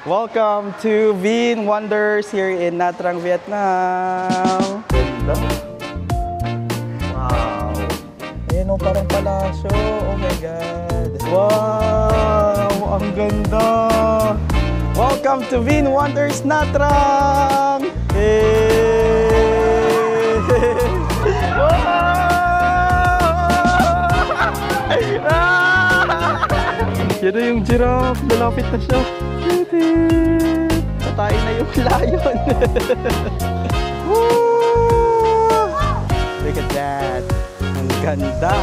Welcome to Vin Wonders here in Nha Trang, Vietnam. Ganda. Wow. Ayan o, parang palasyo. Oh my God. Wow, ang ganda. Welcome to Vin Wonders Nha Trang. Hey. Wow. Yan na yung giraffe. Lalapit na siya. Patay na yung lion. Look at that. Ang ganda.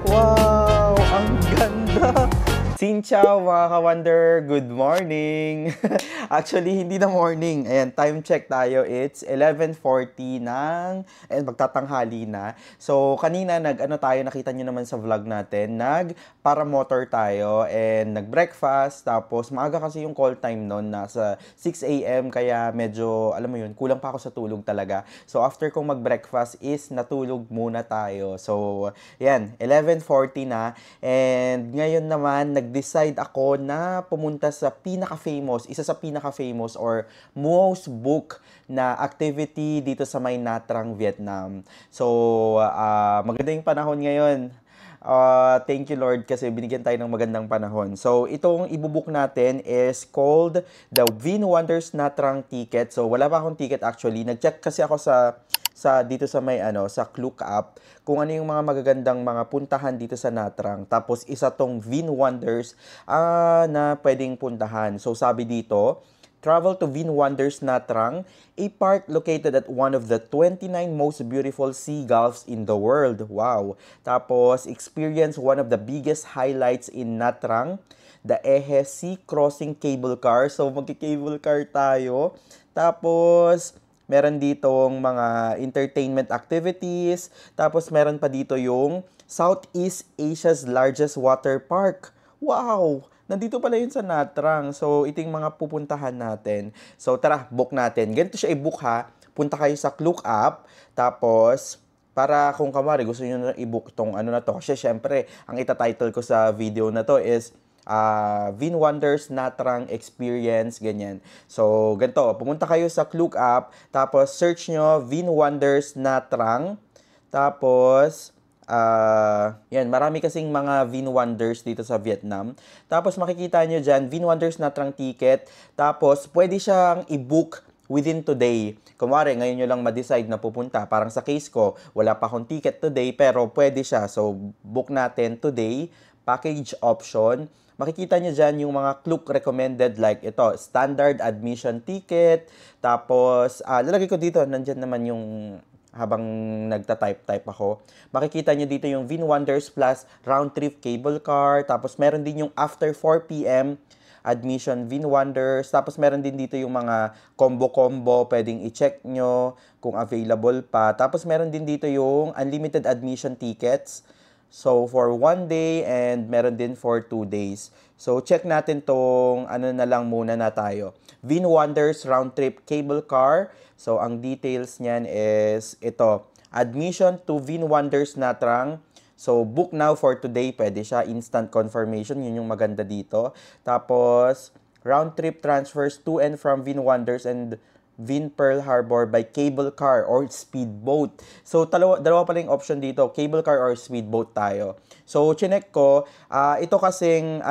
Wow, ang ganda. Xin chào mga ka-wonder, good morning! Actually, hindi na morning. Ayan, time check tayo. It's 11:40 ng, and magtatanghali na. So, kanina nakita nyo naman sa vlog natin, paramotor tayo and nag-breakfast. Tapos, maaga kasi yung call time nun, nasa 6 AM, kaya medyo, alam mo yun, kulang pa ako sa tulog talaga. So, after kong mag-breakfast is natulog muna tayo. So, yan, 11:40 na. And ngayon naman, nag-decide ako na pumunta sa isa sa pinaka-famous or most book na activity dito sa may Nha Trang, Vietnam. So, maganda yung panahon ngayon. Thank you Lord kasi binigyan tayo ng magandang panahon. So, itong ibubook natin is called the Vin Wonders Nha Trang ticket. So, wala pa akong ticket actually. Nag-check kasi ako dito sa may sa Klook app kung ano yung mga magagandang mga puntahan dito sa Nha Trang. Tapos isa tong Vin Wonders na pwedeng puntahan. So sabi dito, travel to Vin Wonders Nha Trang, a park located at one of the 29 most beautiful sea gulfs in the world. Wow. Tapos experience one of the biggest highlights in Nha Trang, the Ehe Sea Crossing Cable Car. So magki-cable car tayo. Tapos meron ditong mga entertainment activities. Tapos meron pa dito yung Southeast Asia's largest water park. Wow! Nandito pala yun sa Nha Trang. So, ito yung mga pupuntahan natin. So, tara, book natin. Ganito siya i-book ha. Punta kayo sa Klook app. Tapos, para kung kamari, gusto nyo na i-book itong na to. Kasi syempre, ang itatitle ko sa video na to is Vin Wonders Nha Trang Experience, ganyan. So, ganito, pumunta kayo sa Klook app, tapos search nyo Vin Wonders Nha Trang, tapos, yan, marami kasing mga Vin Wonders dito sa Vietnam. Tapos, makikita nyo dyan, Vin Wonders Nha Trang ticket, tapos, pwede siyang i-book within today. Kumwari, ngayon nyo lang ma-decide na pupunta. Parang sa case ko, wala pa akong ticket today, pero pwede siya. So, book natin today, package option. Makikita nyo dyan yung mga Klook recommended like ito, standard admission ticket. Tapos, lalagay ko dito, nandyan naman yung habang nagta-type ako. Makikita nyo dito yung Vin Wonders Plus round trip cable car. Tapos, meron din yung after 4 p.m. admission Vin Wonders. Tapos, meron din dito yung mga combo-combo. Pwedeng i-check nyo kung available pa. Tapos, meron din dito yung unlimited admission tickets. So, for 1 day and meron din for 2 days. So, check natin tong na lang muna na tayo. Vin Wonders round trip cable car. So, ang details niyan is ito. Admission to Vin Wonders Nha Trang. So, book now for today. Pwede siya. Instant confirmation. Yun yung maganda dito. Tapos, round trip transfers to and from Vin Wonders and Vin Pearl Harbor by cable car or speedboat. So, dalawa pala yung option dito, cable car or speedboat tayo. So, chinek ko, ito kasing,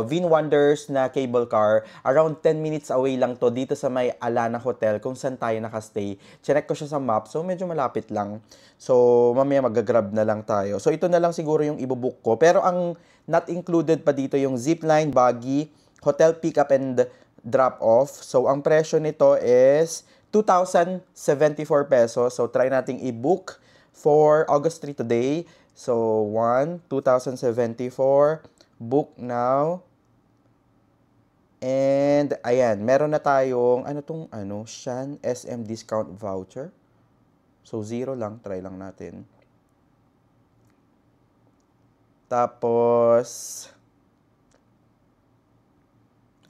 Vin Wonders na cable car, around 10 minutes away lang to dito sa may Alana Hotel kung saan tayo nakastay. Chinek ko siya sa map, so medyo malapit lang. So, mamaya mag-grab na lang tayo. So, ito na lang siguro yung ibubook ko. Pero ang not included pa dito yung zipline, buggy, hotel pickup and drop-off. So, ang presyo nito is 2,074 pesos. So, try nating i-book for August 3 today. So, 2,074. Book now. And, ayan, meron na tayong, Shan SM discount voucher. So, 0 lang. Try lang natin. Tapos,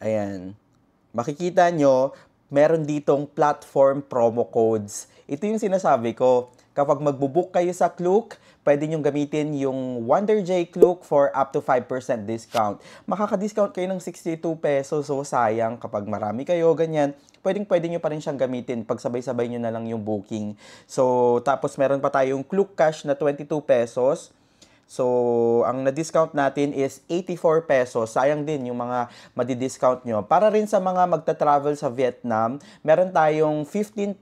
ayan. Makikita nyo, meron ditong platform promo codes. Ito yung sinasabi ko. Kapag magbubook kayo sa Klook, pwede nyo gamitin yung Wonder J Klook for up to 5% discount. Makaka-discount kayo ng 62 pesos, so sayang kapag marami kayo, ganyan. Pwede nyo pa rin siyang gamitin pag sabay-sabay nyo na lang yung booking. So, tapos meron pa tayong Klook Cash na 22 pesos. So, ang na-discount natin is 84 pesos. Sayang din yung mga madi-discount nyo. Para rin sa mga magta-travel sa Vietnam, meron tayong 15%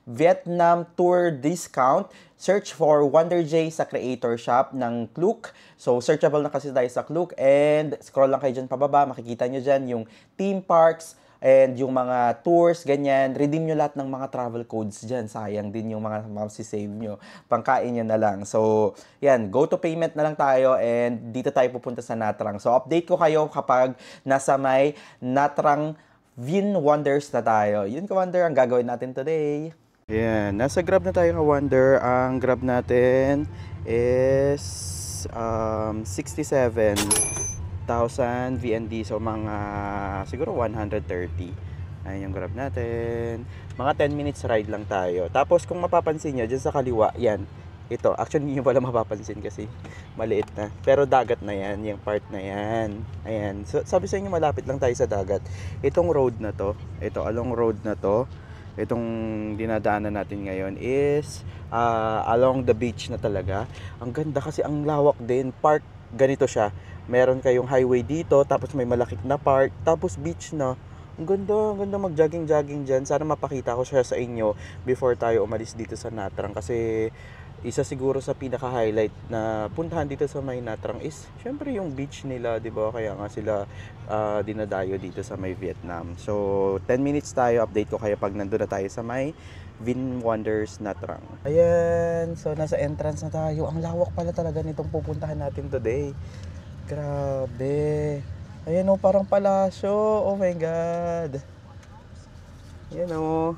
Vietnam Tour discount. Search for Wonder J sa Creator Shop ng Klook. So, searchable na kasi tayo sa Klook. And scroll lang kayo dyan pababa. Makikita nyo dyan yung theme parks, and yung mga tours, ganyan, redeem nyo lahat ng mga travel codes dyan. Sayang din yung mga save nyo. Pangkain nyo na lang. So, yan, go to payment na lang tayo and dito tayo pupunta sa Natrang. So, update ko kayo kapag nasa may Natrang Vin Wonders na tayo. Yun ka Wonder, ang gagawin natin today. Yan, nasa Grab na tayo ka Wonder. Ang Grab natin is 67,000 VND, so mga siguro 130. Ayun yung Grab natin. Mga 10 minutes ride lang tayo. Tapos kung mapapansin nyo, dyan sa kaliwa, yan. Ito, actually hindi nyo pala mapapansin kasi maliit na. Pero dagat na yan, yung part na yan. Ayan. So, sabi sa inyo, malapit lang tayo sa dagat. Itong road na to, ito, along road na to, itong dinadaanan natin ngayon is along the beach na talaga. Ang ganda kasi ang lawak din. Park, ganito siya. Meron kayong highway dito, tapos may malakit na park, tapos beach na. Ang ganda mag-jogging-jogging dyan. Sana mapakita ko siya sa inyo before tayo umalis dito sa Natrang. Kasi isa siguro sa pinaka-highlight na puntahan dito sa may Natrang is syempre yung beach nila, 'di ba? Kaya nga sila dinadayo dito sa may Vietnam. So, 10 minutes tayo. Update ko kayo pag nandun na tayo sa may Vin Wonders Natrang. Ayan, so nasa entrance na tayo. Ang lawak pala talaga nitong pupuntahan natin today. Grabe. Ayan o, parang palasyo. Oh my God. Ayan o.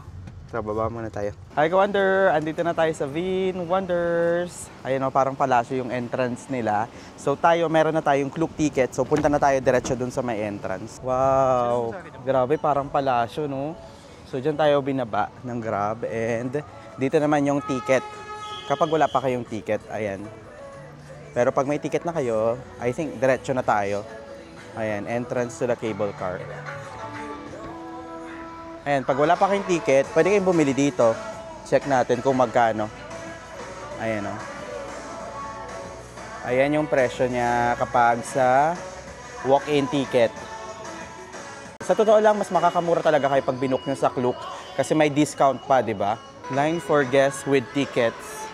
So, baba muna tayo. Hi ka Wonder! Andito na tayo sa Vin Wonders. Ayan o, parang palasyo yung entrance nila. So tayo, meron na tayong Klook ticket. So punta na tayo diretso dun sa may entrance. Wow! Grabe, parang palasyo no? So dyan tayo binaba ng Grab. And dito naman yung ticket. Kapag wala pa kayong ticket, ayan. Pero pag may ticket na kayo, I think diretso na tayo. Ayan, entrance to the cable car. Ayan, pag wala pa kayong ticket, pwede kayong bumili dito. Check natin kung magkano. Ayan o. Ayan yung presyo niya kapag sa walk-in ticket. Sa totoo lang, mas makakamura talaga kayo pag binook nyo sa Klook. Kasi may discount pa, di ba? Line for guests with tickets.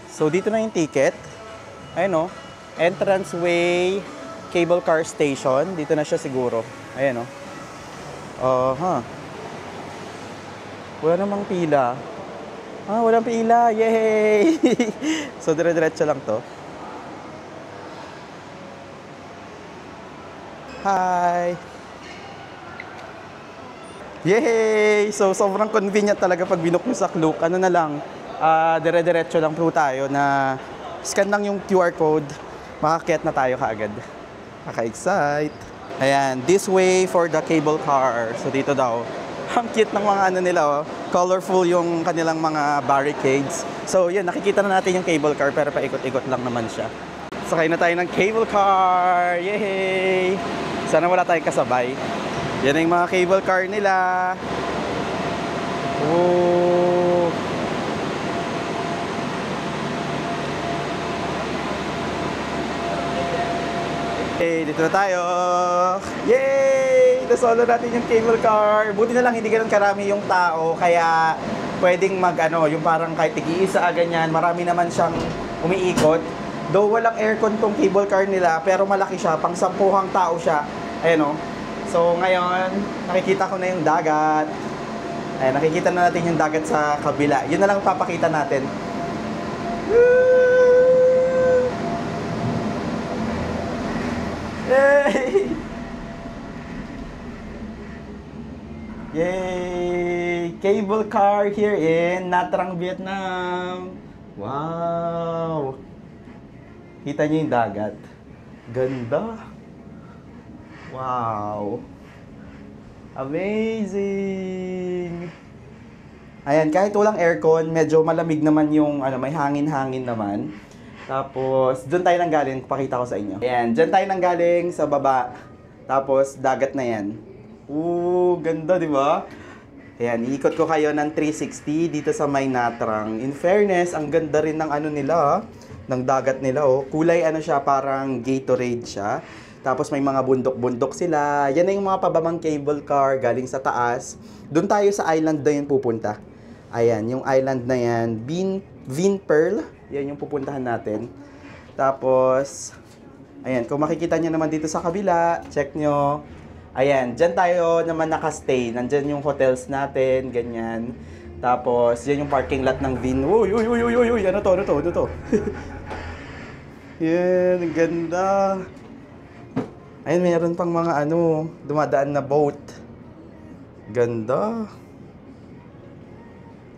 So, dito na yung ticket. Ayan o. Entranceway cable car station. Dito na siya siguro. Ayan o. Wala namang pila. Walang pila. Yay! So, dire-diretso lang to. Hi! Yay! So, sobrang convenient talaga pag binook nyo sa Klook. Ano na lang, dire-diretso lang po tayo na scan lang yung QR code, makakyat na tayo kaagad. Kaka-excite. Ayan, this way for the cable car. So dito daw. Ang cute ng mga ano nila, oh. Colorful yung kanilang mga barricades. So yun, nakikita na natin yung cable car pero paikot-ikot lang naman siya. Sakay na tayo ng cable car. Yay! Sana wala tayong kasabay. Yan yung mga cable car nila. Oh! Okay, dito na tayo. Yay! Nasolo natin yung cable car. Buti na lang hindi ganoon karami yung tao. Kaya pwedeng yung parang kahit tig-iisa, ganyan. Marami naman siyang umiikot. Though walang aircon tong cable car nila, pero malaki siya. Pang 10 tao siya. Ayan o. So ngayon, nakikita ko na yung dagat. Ayan, nakikita na natin yung dagat sa kabila. Yun na lang papakita natin. Yay! Yay! Cable car here in Natrang, Vietnam. Wow! Kita niyo yung dagat. Ganda. Wow! Amazing! Ayan, kahit walang aircon, medyo malamig naman yung, may hangin-hangin naman. Tapos, doon tayo nanggaling, pakita ko sa inyo. Ayan, dyan tayo nanggaling sa baba. Tapos, dagat na yan. Ganda, di ba? Ayan, iikot ko kayo ng 360 dito sa may Natrang. In fairness, ang ganda rin ng nila, ng dagat nila, oh. Kulay siya, parang Gatorade siya. Tapos may mga bundok-bundok sila. Yan na yung mga pababang cable car galing sa taas. Doon tayo sa island na yun pupunta. Ayan, yung island na yan, Vinpearl. Yan yung pupuntahan natin. Tapos, ayan, kung makikita nyo naman dito sa kabila, check nyo. Ayan, dyan tayo naman nakastay. Nandyan yung hotels natin, ganyan. Tapos, yan yung parking lot ng Vin. Uy, ano to? Yan, ang ganda. Ayun, mayroon pang mga dumadaan na boat. Ganda.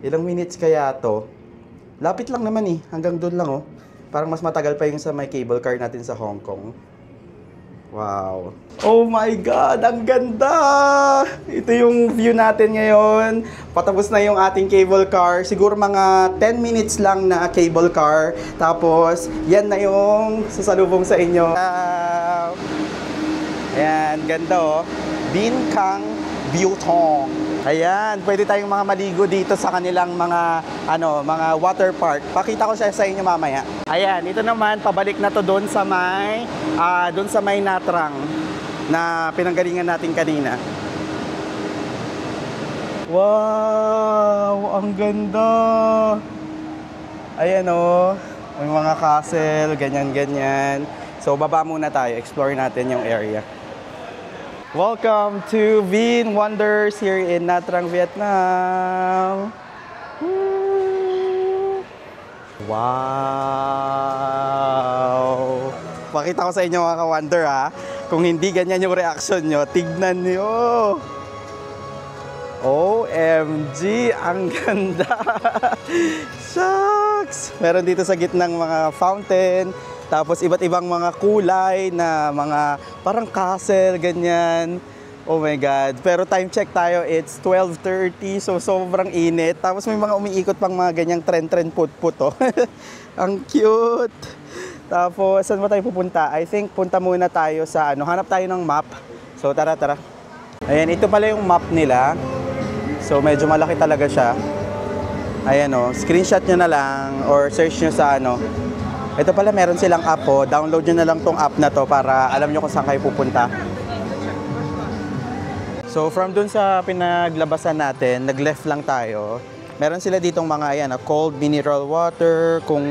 Ilang minutes kaya to? Lapit lang naman hanggang doon lang Parang mas matagal pa yung sa may cable car natin sa Hong Kong. Wow. Oh my God, ang ganda! Ito yung view natin ngayon. Patapos na yung ating cable car. Siguro mga 10 minutes lang na cable car. Tapos, yan na yung sasalubong sa inyo. Ayan, ganda Bin Kang Butong. Ayan, pwede tayong mga maligo dito sa kanilang mga water park. Pakita ko siya sa inyo mamaya. Ayan, ito naman pabalik na to doon sa may Natrang na pinanggalingan natin kanina. Wow, ang ganda. Ayan may mga castle, ganyan. So baba muna tayo, explore natin yung area. Welcome to Vin Wonders here in Nha Trang, Vietnam. Wow! Pakita ko sa inyo mga ka-wonder Kung hindi ganyan yung reaction nyo, tignan nyo! OMG! Ang ganda! Shucks! Meron dito sa gitnang mga fountain. Tapos iba't ibang mga kulay na mga parang castle, ganyan. Oh my God. Pero time check tayo, it's 12:30, so sobrang init. Tapos may mga umiikot pang mga ganyang tren-tren put-put Ang cute. Tapos saan ba tayo pupunta? I think punta muna tayo sa hanap tayo ng map. So tara. Ayan, ito pala yung map nila. So medyo malaki talaga siya. Ayan screenshot nyo na lang or search nyo sa Ito pala, meron silang app Download nyo na lang tong app na to para alam nyo kung saan kayo pupunta. So, from dun sa pinaglabasan natin, nag-left lang tayo. Meron sila ditong mga cold mineral water. Kung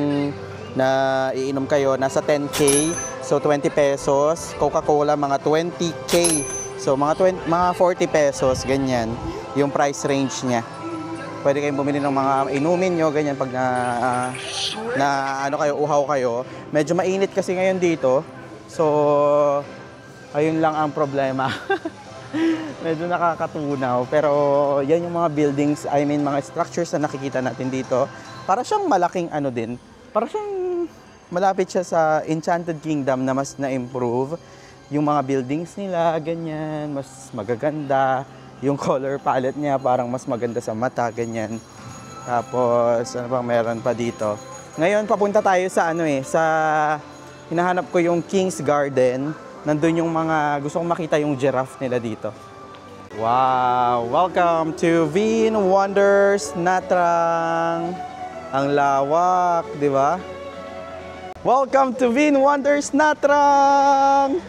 iinom kayo, nasa 10K. So, 20 pesos. Coca-Cola, mga 20K. So, mga 40 pesos, ganyan. Yung price range niya. Pwede kayong bumili ng mga inumin nyo, ganyan, pag uhaw kayo. Medyo mainit kasi ngayon dito. So, ayun lang ang problema. Medyo nakakatunaw. Pero, yan yung mga buildings, mga structures na nakikita natin dito. Para siyang malaking din. Para siyang malapit siya sa Enchanted Kingdom na mas na-improve. Yung mga buildings nila, ganyan, mas magaganda. Yung color palette niya parang mas maganda sa mata, ganyan. Tapos, ano bang meron pa dito? Ngayon, papunta tayo sa hinahanap ko yung King's Garden. Nandun yung gusto kong makita yung giraffe nila dito. Wow! Welcome to Vin Wonders Nha Trang. Ang lawak, di ba? Welcome to Vin Wonders Nha Trang.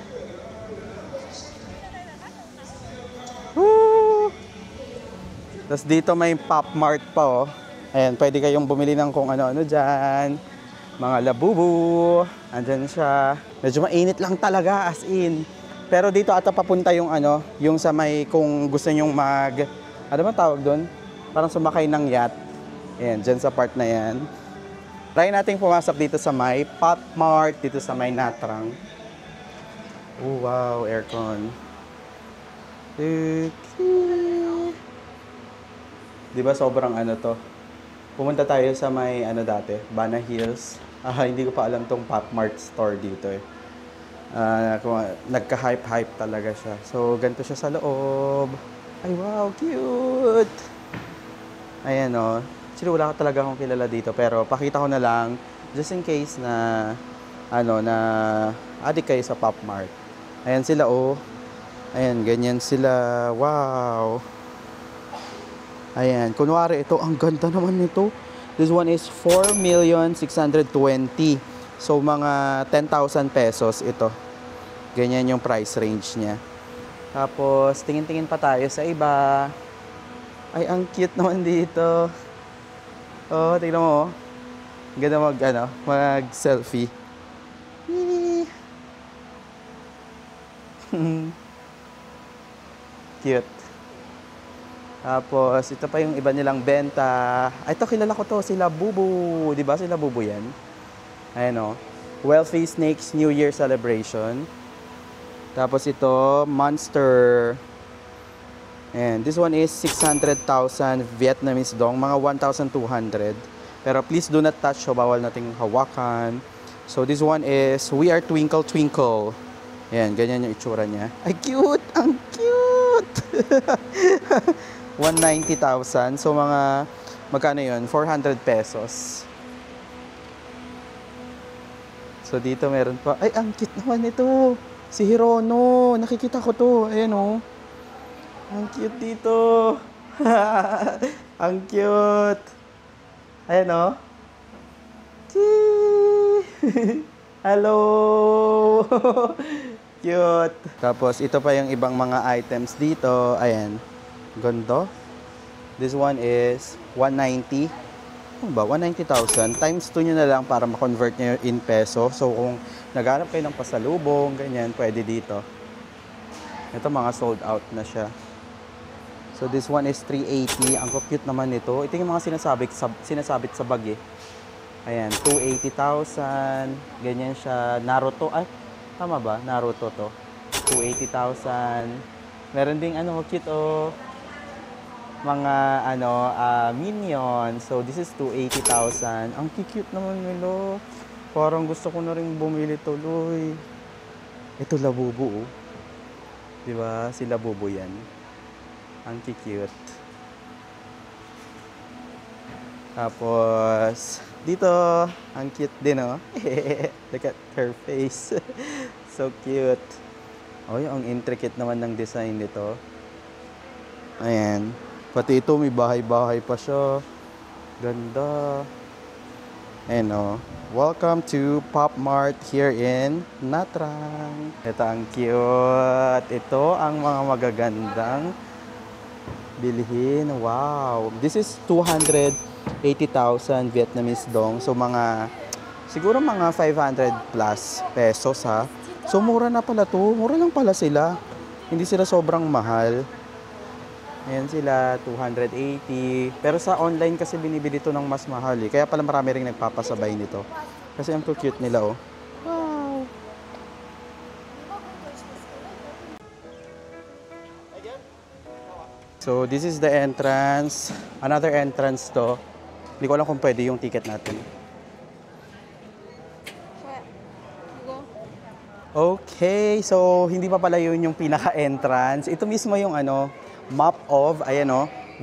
Woo! Tapos dito may Pop Mart pa Ayan, pwede kayong bumili ng kung ano-ano dyan. Mga labubu. Andyan siya. Medyo mainit lang talaga, as in. Pero dito ata papunta yung yung sa may kung gusto nyong ano ba tawag doon? Parang sumakay ng yacht. Ayan, dyan sa part na yan. Try natin pumasok dito sa may Pop Mart, dito sa may Nha Trang. Oh, wow, aircon. Di ba sobrang to? Pumunta tayo sa may dati, Bana Hills. Hindi ko pa alam tong Pop Mart store dito Nagka-hype talaga siya. So, ganito siya sa loob. Ay, wow, cute! Ayan o. Actually, wala ka talaga akong kilala dito. Pero pakita ko na lang, just in case na, na adik kayo sa Pop Mart. Ayan sila oh. Ayan, ganyan sila. Wow. Ayan. Kunwari, ito, ang ganda naman nito. This one is 4,620,000. So, mga 10,000 pesos ito. Ganyan yung price range niya. Tapos, tingin-tingin pa tayo sa iba. Ay, ang cute naman dito. Oh, tingnan mo. Ganda mag-selfie. Cute. Tapos, ito pa yung iba nilang benta. Ay, ito, kilala ko to. Sila Bubu. Diba sila Bubu yan? Ayan o. Wealthy Snakes New Year Celebration. Tapos ito, Monster. And this one is 600,000 Vietnamese dong. Mga 1,200. Pero please do not touch. So, bawal nating hawakan. So, this one is We Are Twinkle Twinkle. Ayan, ganyan yung itsura niya. Ay, cute! Ang cute! 190,000. So, magkano yun? 400 pesos. So, dito meron pa. Ay, ang cute naman ito. Si Hirono. Nakikita ko to. Ayan o. Ang cute dito. Ang cute. Ayan o. Hello. Cute. Tapos, ito pa yung ibang mga items dito. Ayan. Ganda. This one is 190. Ano ba? 190,000. Times 2 nyo na lang para ma-convert nyo in peso. So, kung naghanap kayo ng pasalubong, ganyan, pwede dito. Ito, mga sold out na siya. So, this one is 380. Ang cute naman nito. Ito yung mga sinasabit sa bag eh. Ayan, 280,000. Ganyan siya. Naruto. Ay, tama ba? Naruto to. 280,000. Meron ding cute oh. Mga Minion. So, this is 280,000. Ang cute naman nilo. Parang gusto ko na rin bumili tuloy. Ito Labubu oh. Diba? Si Labubu yan. Ang cute. Tapos, dito, ang cute din oh. Look at her face. So cute. Oh, ang intricate naman ng design nito. Ayan. Pati ito, may bahay-bahay pa siya. Ganda. Ayan o. Welcome to Pop Mart here in Natrang. Ito ang cute. Ito ang mga magagandang bilhin. Wow. This is 280,000 Vietnamese dong. So, siguro mga 500 plus pesos ha. So, mura na pala to. Mura lang pala sila. Hindi sila sobrang mahal. Ayan sila, 280. Pero sa online kasi binibili ito ng mas mahal eh. Kaya pala marami rin nagpapasabay nito. Kasi ang cute nila oh. Wow! So, this is the entrance. Another entrance to. Hindi ko alam kung pwede yung ticket natin. Okay, so hindi pa pala yun yung pinaka-entrance. Ito mismo yung map of,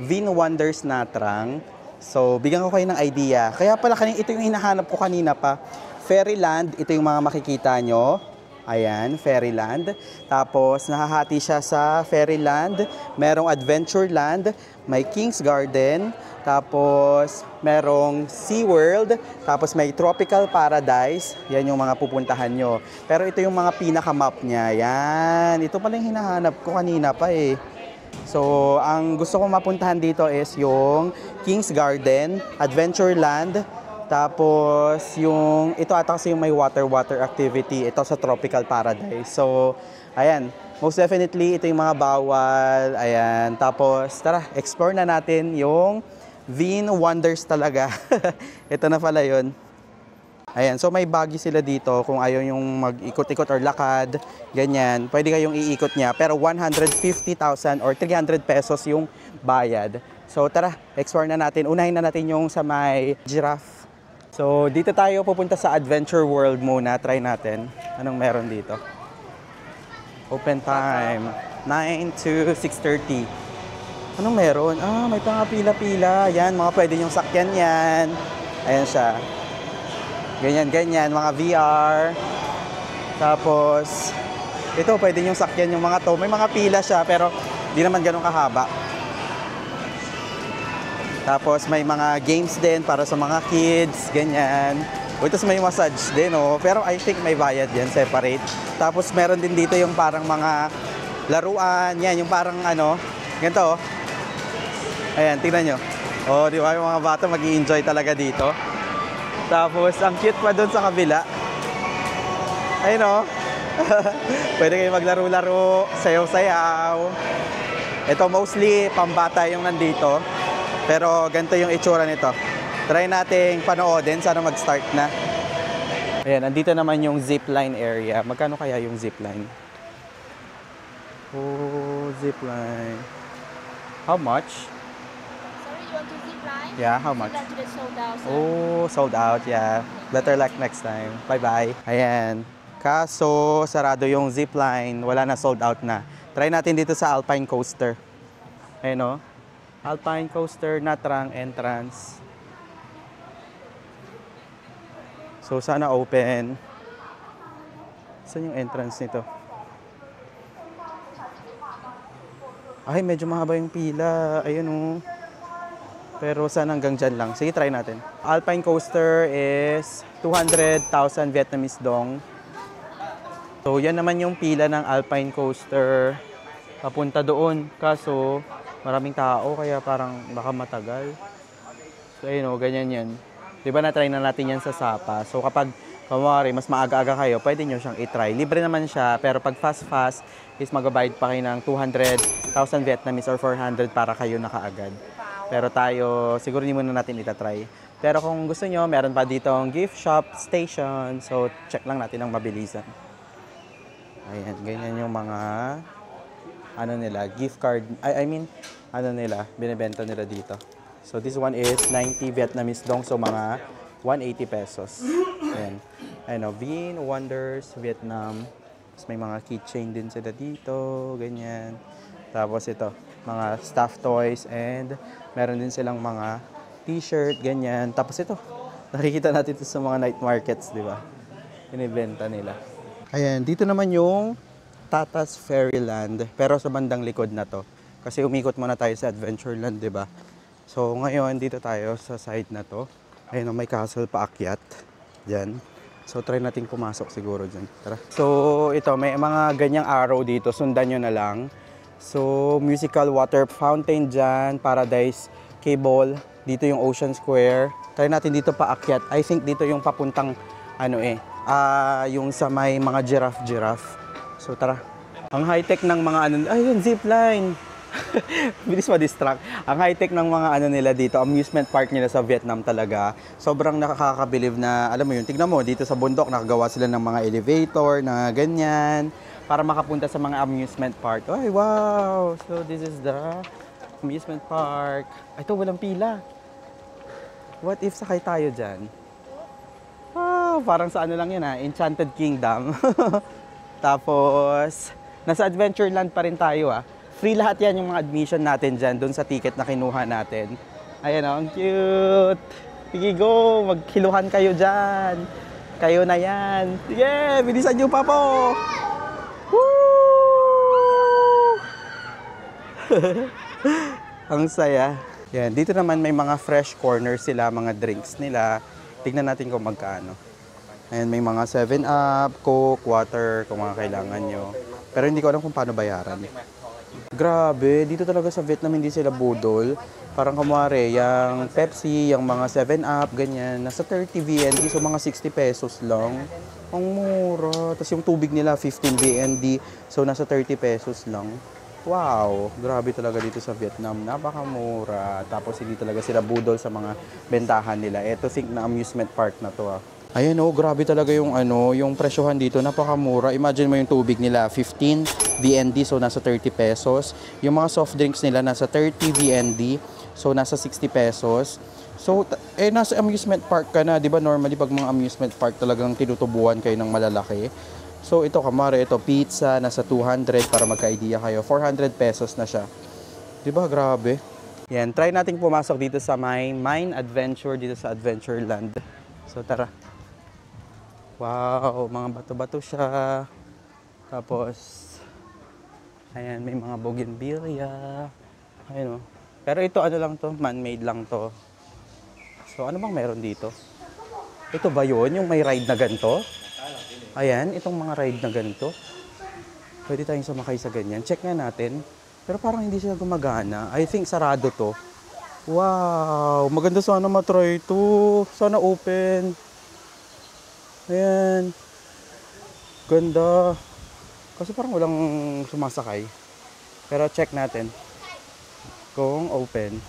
Vin Wonders Natrang. So, bigyan ko kayo ng idea. Kaya pala ito yung hinahanap ko kanina pa. Fairyland, ito yung mga makikita nyo. Ayan, Fairyland. Tapos, nahahati siya sa Fairyland. Merong Adventureland, may King's Garden. Tapos, merong SeaWorld. Tapos, may Tropical Paradise. Yan yung mga pupuntahan nyo. Pero ito yung mga pinaka-map niya. Yan. Ito pala yung hinahanap ko kanina pa eh. So, ang gusto kong mapuntahan dito is yung King's Garden, Adventureland, tapos ito ata kasi yung may water activity, ito sa Tropical Paradise. So, ayan, most definitely ito yung mga bawal, ayan. Tapos, tara, explore na natin yung Vin Wonders talaga. Ito na pala yun. Ayan, so may buggy sila dito kung ayaw yung mag-ikot-ikot or lakad, ganyan. Pwede kayong iikot niya, pero 150,000 or 300 pesos yung bayad. So tara, explore na natin. Unahin na natin yung sa may giraffe. So dito tayo pupunta sa Adventure World muna. Try natin. Anong meron dito? Open time, 9 to 6:30. Anong meron? Ah, may mga pila-pila. Yan, mga pwede yung sakyan yan. Ayan siya. Ganyan, mga VR. Tapos, ito, pwede yung sakyan yung mga to. May mga pila siya, pero di naman ganun kahaba. Tapos, may mga games din para sa mga kids. Ganyan. O, tapos may massage din, oh. Pero I think may bayad yan, separate. Tapos, meron din dito yung parang mga laruan. Yan, yung parang ano, ganito, oh. Ayan, tingnan nyo. O, di ba, yung mga bata mag-i-enjoy talaga dito. Tapos, ang cute pa doon sa kabila. Ayun, oh. Pwede kayo maglaro-laro, sayaw-sayaw. Ito, mostly, pambata yung nandito. Pero, ganito yung itsura nito. Try nating panoodin, sana mag-start na. Ayan, andito naman yung zipline area. Magkano kaya yung zipline? Oh, zipline. How much? You want to zip line? Yeah, how much? Zip line today sold out, sir. Oh, sold out, yeah. Better luck next time. Bye-bye. Ayan. Kaso, sarado yung zipline. Wala na, sold out na. Try natin dito sa Alpine Coaster. Ayan, oh. Alpine Coaster, Natrang entrance. So, sana open. Saan yung entrance nito? Ay, medyo mahaba yung pila. Ayun, oh. Pero sana hanggang dyan lang. Sige, try natin. Alpine Coaster is 200,000 Vietnamese dong. So, yan naman yung pila ng Alpine Coaster. Papunta doon. Kaso, maraming tao, kaya parang baka matagal. So, ayun o, ganyan yan. Di ba na-try na natin yan sa Sapa? So, kapag kumari, mas maaga-aga kayo, pwede nyo siyang i-try. Libre naman siya, pero pag fast-fast, is magabayad pa kayo ng 200,000 Vietnamese or 400 para kayo nakaagad. Pero tayo, siguro hindi muna natin itatry. Pero kung gusto nyo, meron pa ditong gift shop station. So, check lang natin ang mabilisan. Ayan, ganyan yung mga, ano nila, gift card. I mean, ano nila, binibenta nila dito. So, this one is 90 Vietnamese dong. So, mga 180 pesos. Ayan. Ayan o, Vin Wonders, Vietnam. Tapos may mga keychain din sila dito. Ganyan. Tapos ito, mga stuffed toys and meron din silang mga t-shirt, ganyan. Tapos ito, nakikita natin ito sa mga night markets, di ba? Inibenta nila. Ayan, dito naman yung Tatas Fairyland, pero sa bandang likod na to. Kasi umikot muna tayo sa Adventureland, di ba? So ngayon, dito tayo sa side na to. Ayan, may castle paakyat. Diyan. So try natin pumasok siguro dyan. Tara. So ito, may mga ganyang arrow dito. Sundan nyo na lang. So, musical water fountain dyan, paradise cable, dito yung Ocean Square. Try natin dito paakyat. I think dito yung papuntang, yung sa may mga giraffe. So, tara. Ang high-tech ng mga ayun, zipline. Bilis ma-distract. Ang high-tech ng mga nila dito, amusement park nila sa Vietnam talaga. Sobrang nakakabilib na, alam mo yun, tignan mo, dito sa bundok, nakagawa sila ng mga elevator na ganyan. Para makapunta sa mga amusement park. Ay, wow! So, this is the amusement park. Ito, walang pila. What if sakay tayo dyan? Wow! Parang sa ano lang yun Enchanted Kingdom. Tapos, nasa Adventureland pa rin tayo Free lahat yan yung mga admission natin dyan, doon sa ticket na kinuha natin. Ayan ang cute! Sige, go! Magkiluhan kayo dyan. Kayo na yan. Sige, bilisan nyo pa po! Ang saya. Yan, dito naman may mga fresh corners sila, mga drinks nila. Tignan natin kung magkano. Ayan, may mga 7-Up, Coke, water, kung mga kailangan nyo. Pero hindi ko alam kung paano bayaran. Grabe, dito talaga sa Vietnam hindi sila budol. Parang kumwari, yung Pepsi, yung mga 7-Up, ganyan. Nasa 30 VND, so mga 60 pesos lang. Ang mura. Tapos yung tubig nila, 15 VND, so nasa 30 pesos lang. Wow, grabe talaga dito sa Vietnam. Napakamura. Tapos hindi talaga sila budol sa mga bentahan nila. Ito, think na amusement park na to Ayan grabe talaga yung yung presyohan dito. Napakamura. Imagine mo yung tubig nila, 15 VND, so nasa 30 pesos. Yung mga soft drinks nila, nasa 30 VND, so nasa 60 pesos. So, nasa amusement park ka na. Di ba normally pag mga amusement park talagang tinutubuan kayo ng malalaki. So ito kamare, ito pizza nasa 200 para magka-idea kayo. 400 pesos na siya. Di ba? Grabe. Yan, try nating pumasok dito sa may Mine Adventure, dito sa Adventureland. So, tara. Wow, mga bato-bato siya. Tapos, ayan, may mga bougainvillea. Ayun, oh. Pero ito, ano lang to, man-made lang to. So, ano bang meron dito? Ito ba yun, yung may ride na ganito? Ayan, itong mga ride na ganito. Pwede tayong sumakay sa ganyan. Check nga natin. Pero parang hindi siya gumagana. I think sarado to. Wow, maganda sana matry ito. Sana open. Ayan. Ganda. Kasi parang walang sumasakay. Pero check natin. Kung open.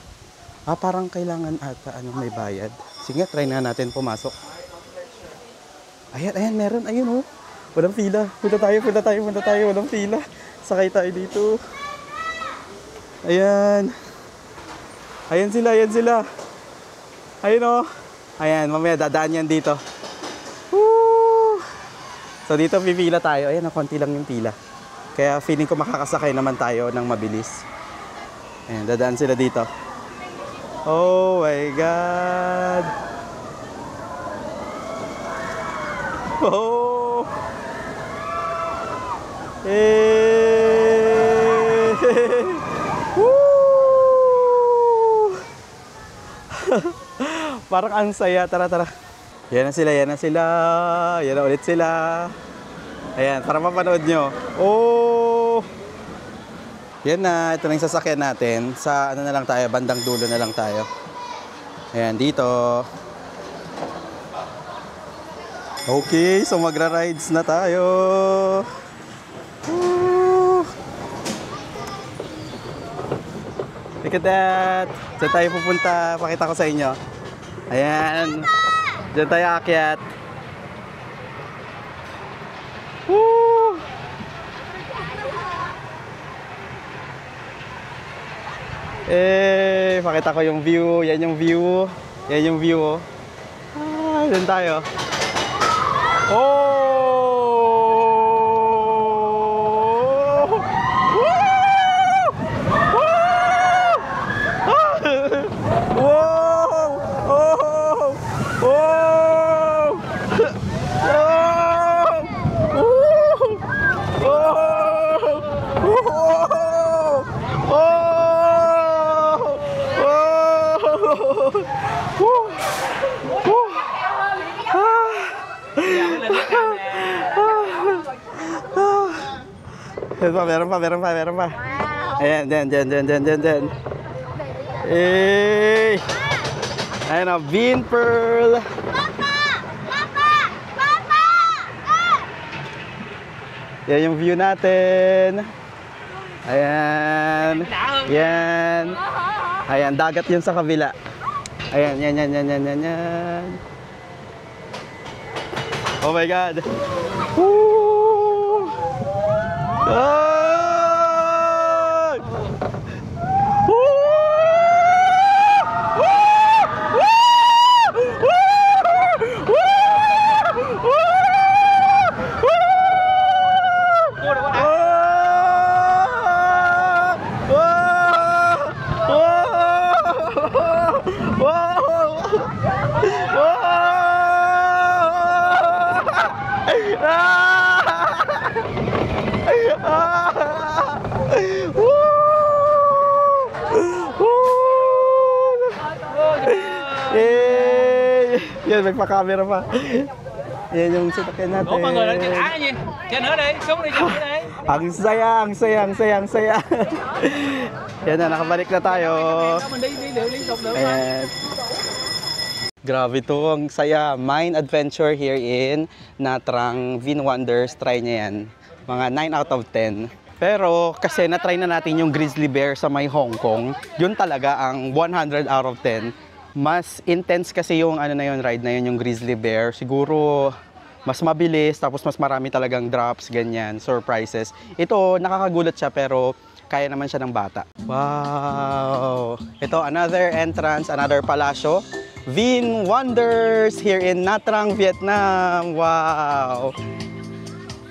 Parang kailangan ata may bayad. Sige, try na natin pumasok. Ayan, meron. Ayun, oh. Walang pila. Punta tayo. Walang pila. Sakay tayo dito. Ayan. Ayan sila. Ayun, oh. Ayan, mamaya dadaan yan dito. Woo! So, dito pipila tayo. Ayan, konti lang yung pila. Kaya feeling ko makakasakay naman tayo ng mabilis. Ayan, dadaan sila dito. Oh my God! Oh! Hey! Woo! Parang ang saya. Tara. Yan na sila. Yan na ulit sila. Ayan, para mapanood nyo. Oh! Yan na, ito na yung sasakyan natin. Sa ano na lang tayo, bandang dulo na lang tayo. Ayan, dito. Okay, so magra-rides na tayo. Woo! Look at that. Diyan tayo pupunta. Pakita ko sa inyo. Ayan. Diyan tayo aakyat. Woo! Pakita ko yung view. Yan yung view. Oh. Yan tayo. Oh! Woo! Woo! Wow! Oh! Oh! Meron pa. Ayan, dyan. Ayan o, Bean Pearl. Yan yung view natin. Ayan. Ayan, dagat yun sa kabila. Ayan, yan. Oh my God. Woo! Ah! Woo! Yan, may pa-camera pa. Yan yung sasakyan natin. Ủa mọi người lên cái đá gì? Trên nữa đi, xuống đi, xuống đi. Ang saya. Yan na, nakabalik na tayo. Mình đi liên tục được. Ayan. Grabe to, ang saya. Mine Adventure here in Natrang Vin Wonders. Try niya yan. Mga 9 out of 10. Pero kasi na-try na natin yung Grizzly Bear sa may Hong Kong. Yun talaga ang 100 out of 10. Mas intense kasi yung ride na yun, yung Grizzly Bear. Siguro mas mabilis, tapos mas marami talagang drops, ganyan, surprises. Ito, nakakagulat siya pero kaya naman siya ng bata. Wow! Ito, another entrance, another palasyo. Vin Wonders here in Nha Trang, Vietnam. Wow!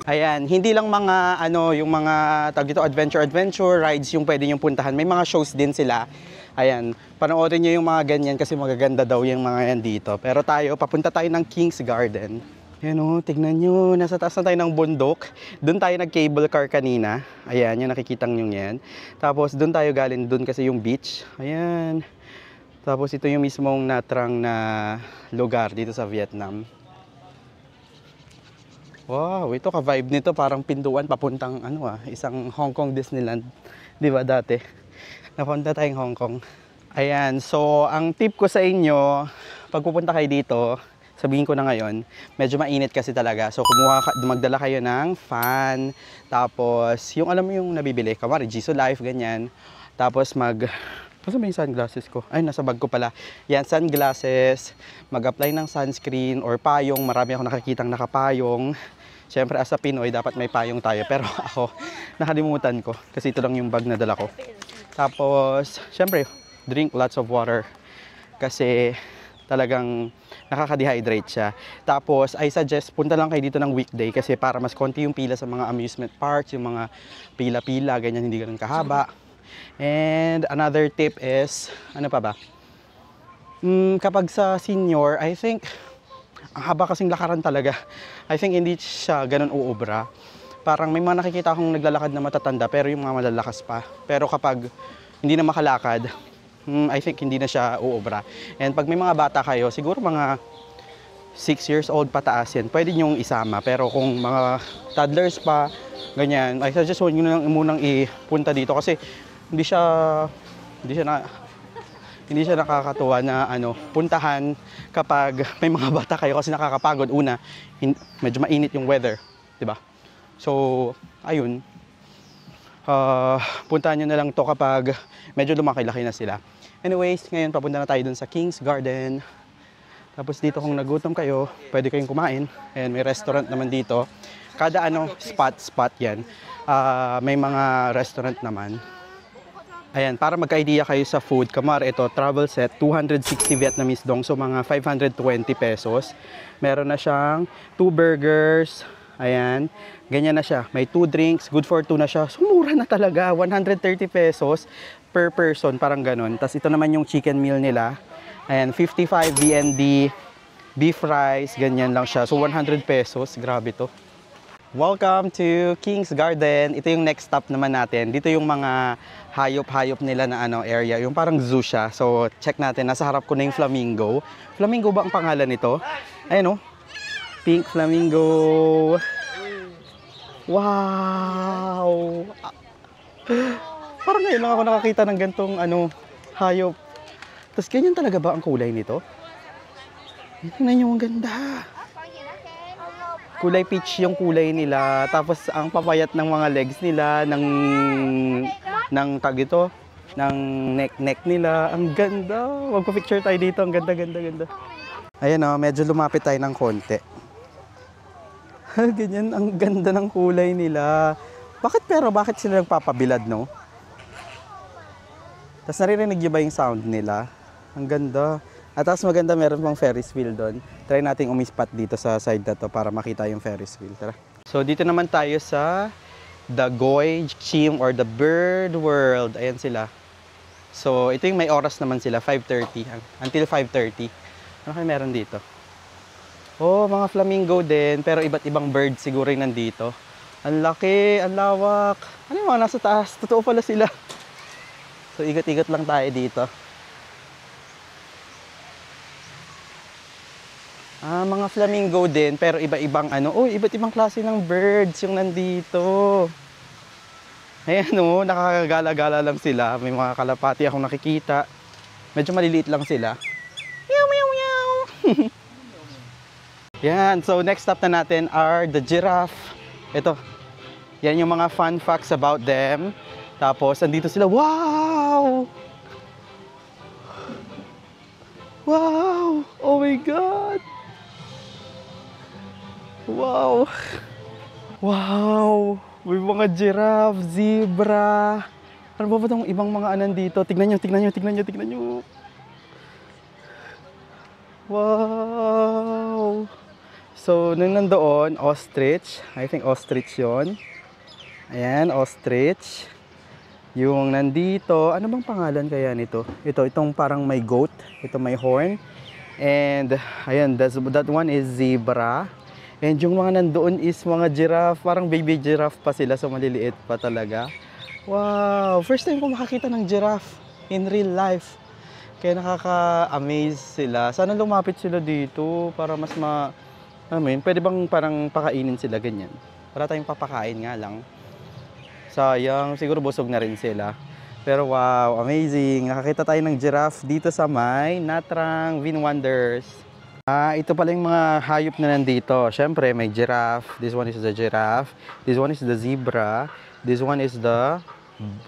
Ayan, hindi lang mga yung mga tawag dito adventure rides yung pwede yung puntahan. May mga shows din sila. Ayan, panoorin niyo yung mga ganyan kasi magaganda daw yung mga yan dito. Pero tayo, papunta tayo ng King's Garden. Ayan o, tignan nyo, nasa taas na tayo ng bundok. Doon tayo nag-cable car kanina. Ayan, yung nakikitang nyo yan. Tapos doon tayo galing, doon kasi yung beach. Ayan. Tapos ito yung mismong natrang na lugar dito sa Vietnam. Wow, ito ka-vibe nito parang pinduan papuntang isang Hong Kong Disneyland. 'Di ba dati? Napunta tayong Hong Kong. Ayan, so ang tip ko sa inyo, pag pupunta kayo dito, sabihin ko na ngayon, medyo mainit kasi talaga. So magdala kayo ng fan, tapos yung alam mo yung nabibili, kamari Jisoo Life ganyan. Tapos Basta may sunglasses ko. Ay, nasa bag ko pala. Yan, sunglasses. Mag-apply ng sunscreen or payong. Marami ako nakikitang nakapayong. Siyempre, as a Pinoy, dapat may payong tayo. Pero ako, nakalimutan ko. Kasi ito lang yung bag na dala ko. Tapos, siyempre, drink lots of water. Kasi talagang nakaka-dehydrate siya. Tapos, I suggest, punta lang kayo dito ng weekday kasi para mas konti yung pila sa mga amusement parks, yung mga pila-pila, ganyan, hindi ganun kahaba. And another tip is, ano pa ba? Kapag sa senior, I think, ang haba kasing lakaran talaga. I think hindi siya ganun uubra. Parang may mga nakikita akong naglalakad na matatanda pero yung mga malalakas pa. Pero kapag hindi na makalakad, I think hindi na siya uubra. And pag may mga bata kayo, siguro mga 6 years old pataas yan, pwede nyong isama. Pero kung mga toddlers pa, ganyan, I suggest huwag nyo na munang ipunta dito kasi hindi siya nakakatuwa na puntahan kapag may mga bata kayo kasi nakakapagod. Una, medyo mainit yung weather, 'di ba? So, ayun. Puntahan niyo na lang 'to kapag medyo lumaki-laki na sila. Anyways, ngayon papunta na tayo dun sa King's Garden. Tapos dito kung nagutom kayo, pwede kayong kumain. Ayan, may restaurant naman dito. Kada spot 'yan. May mga restaurant naman. Ayan, para magka-idea kayo sa food, kamar ito, travel set, 260 Vietnamese dong, so mga 520 pesos. Meron na siyang 2 burgers, ayan, ganyan na siya. May 2 drinks, good for 2 na siya. So, mura na talaga, 130 pesos per person, parang ganun. Tapos ito naman yung chicken meal nila. Ayan, 55 VND, beef rice, ganyan lang siya. So, 100 pesos, grabe to. Welcome to King's Garden. Ito yung next stop naman natin. Dito yung mga hayop-hayop nila na area. Yung parang zoo siya. So, check natin. Nasa harap ko na yung flamingo. Flamingo ba ang pangalan nito? Ayan o. Pink flamingo. Wow! Parang ngayon lang ako nakakita ng gantong hayop. Tapos ganyan talaga ba ang kulay nito? Tingnan nyo, ang ganda. Kulay peach yung kulay nila, tapos ang papayat ng mga legs nila, ng tag ito, ng neck nila. Ang ganda. Magpa-picture tayo dito. Ang ganda. Ayan o, medyo lumapit tayo ng konti. Ganyan, ang ganda ng kulay nila. Bakit sila nagpapabilad, no? Tapos naririnig nyo ba yung sound nila? Ang ganda. At tapos maganda, meron pang Ferris wheel doon. Try nating umispat dito sa side na to para makita yung Ferris wheel. Tara. So dito naman tayo sa The Goi Chim or the Bird World. Ayan sila. So ito yung may oras naman sila, 5:30 until 5:30. Ano kayo meron dito? Oh, mga flamingo din, pero iba't ibang bird siguro yung nandito. Ang laki, ang lawak. Ano yung mga nasa taas? Totoo pala sila. So igat-igat lang tayo dito. Mga flamingo din, pero iba-ibang iba't ibang klase ng birds yung nandito. Ayan nakakagala-gala lang sila. May mga kalapati akong nakikita. Medyo maliliit lang sila. Meow, meow, meow. Yan, so next stop na natin are the giraffe. Ito, yan yung mga fun facts about them. Tapos, andito sila. Wow! Wow! Oh my God! Wow! Wow! May mga giraffe, zebra. Ano ba itong ibang mga dito? Tignan nyo. Wow! So, nung nandoon, ostrich. I think ostrich yon. Ayan, ostrich. Yung nandito, ano bang pangalan kaya nito? Itong parang may goat. Ito may horn. And, ayan, that one is zebra. And yung mga nandoon is mga giraffe. Parang baby giraffe pa sila. So, maliliit pa talaga. Wow! First time ko makakita ng giraffe in real life. Kaya nakaka-amaze sila. Sana lumapit sila dito para mas pwede bang parang pakainin sila ganyan? Wala tayong papakain nga lang. Sayang, siguro busog na rin sila. Pero wow, amazing. Nakakita tayo ng giraffe dito sa may Natrang Vinwonders. Ito pala yung mga hayop na nandito. Siyempre, may giraffe. This one is the giraffe. This one is the zebra. This one is the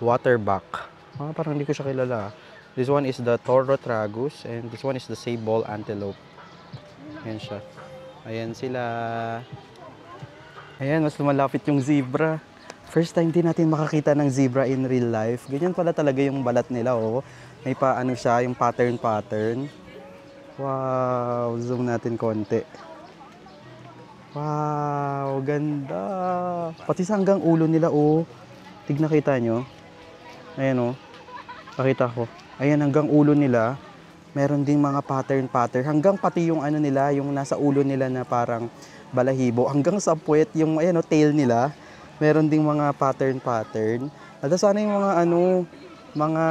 waterbuck. Parang hindi ko siya kilala. This one is the toro tragus. And this one is the sable antelope. Ayan siya. Ayan sila. Ayan, mas lumalapit yung zebra. First time din natin makakita ng zebra in real life. Ganyan pala talaga yung balat nila, oh. May paano siya, yung pattern. Wow, zoom natin konti. Wow, ganda. Pati sa hanggang ulo nila, oh. Tignan kita nyo. Ayan, oh. Pakita ko. Ayan, hanggang ulo nila. Meron ding mga pattern. Hanggang pati yung ano nila, yung nasa ulo nila na parang balahibo. Hanggang sa puwet, yung ayan, oh, tail nila. Meron ding mga pattern. At sana yung mga